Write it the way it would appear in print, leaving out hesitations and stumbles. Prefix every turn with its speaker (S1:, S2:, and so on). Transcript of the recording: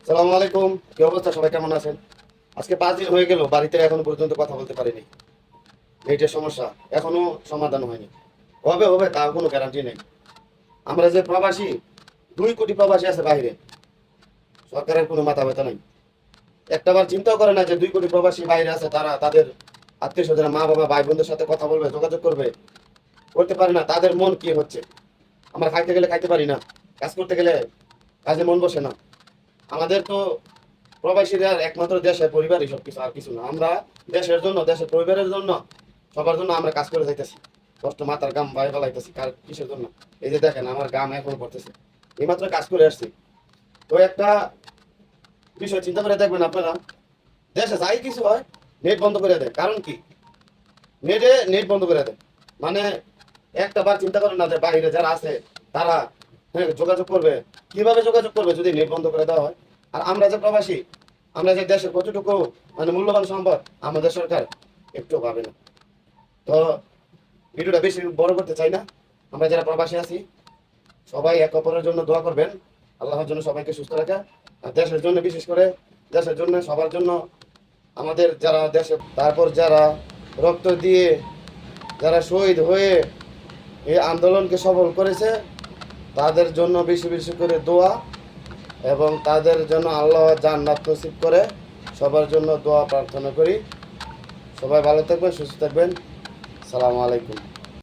S1: সালামু আলাইকুম। কি অবস্থা, সবাই কেমন আছেন? আজকে 5 দিন হয়ে গেল, বাড়িতে এখনো পর্যন্ত কথা বলতে পারিনি। নেটের সমস্যা এখনো সমাধান হয়নি। হবে হবে তার কোনো গ্যারান্টি নেই। আমরা যে প্রবাসী, 2 কোটি প্রবাসী আছে বাইরে, সরকারের কোনো মাথা ব্যথা নেই। একটাবার চিন্তাও করে না যে 2 কোটি প্রবাসী বাইরে আছে, তারা তাদের আত্মীয় স্বজন, মা বাবা, ভাই বোনদের সাথে কথা বলবে, যোগাযোগ করবে, করতে পারে না। তাদের মন কি হচ্ছে? আমরা খাইতে গেলে খাইতে পারি না, কাজ করতে গেলে কাজে মন বসে না। আমাদের তো প্রবাসীরা একমাত্র দেশের পরিবারই সবকিছু, আর কিছু না। আমরা দেশের জন্য, দেশের পরিবারের জন্য, সবার জন্য আমরা কাজ করে যাইতেছি। কষ্ট মাথার গাম বাইরে ফেলাইতেছি, কার কিসের জন্য? এই যে দেখেন, আমার গাম এখন পড়তেছে, এইমাত্র কাজ করে আসছি। তো একটা বিষয় চিন্তা করে দেখবেন আপনারা, দেশে যাই কিছু হয়, নেট বন্ধ করে দেয়। কারণ কি? নেট বন্ধ করে দেয় মানে, একটা বার চিন্তা করেন না যে বাইরে যারা আছে তারা, হ্যাঁ, যোগাযোগ করবে। কিভাবে যোগাযোগ করবে যদি নেট বন্ধ করে দেওয়া হয়? আর আমরা যে প্রবাসী, আমরা যে দেশের কতটুকু মানে মূল্যবান সম্পদ, আমাদের সরকার একটু ভাবে না। তো ভিডিওটা বেশি বড় করতে চাই না। আমরা যারা প্রবাসী আছি, সবাই এক অপরের জন্য দোয়া করবেন, আল্লাহর জন্য সবাইকে সুস্থ রাখা। আর দেশের জন্য, বিশেষ করে দেশের জন্য, সবার জন্য, আমাদের যারা দেশে, তারপর যারা রক্ত দিয়ে, যারা শহীদ হয়ে এই আন্দোলনকে সফল করেছে, তাদের জন্য বেশি বেশি করে দোয়া, এবং তাদের জন্য আল্লাহ জান্নাত নসিব করে, সবার জন্য দোয়া প্রার্থনা করি। সবাই ভালো থাকবেন, সুস্থ থাকবেন। সালামু আলাইকুম।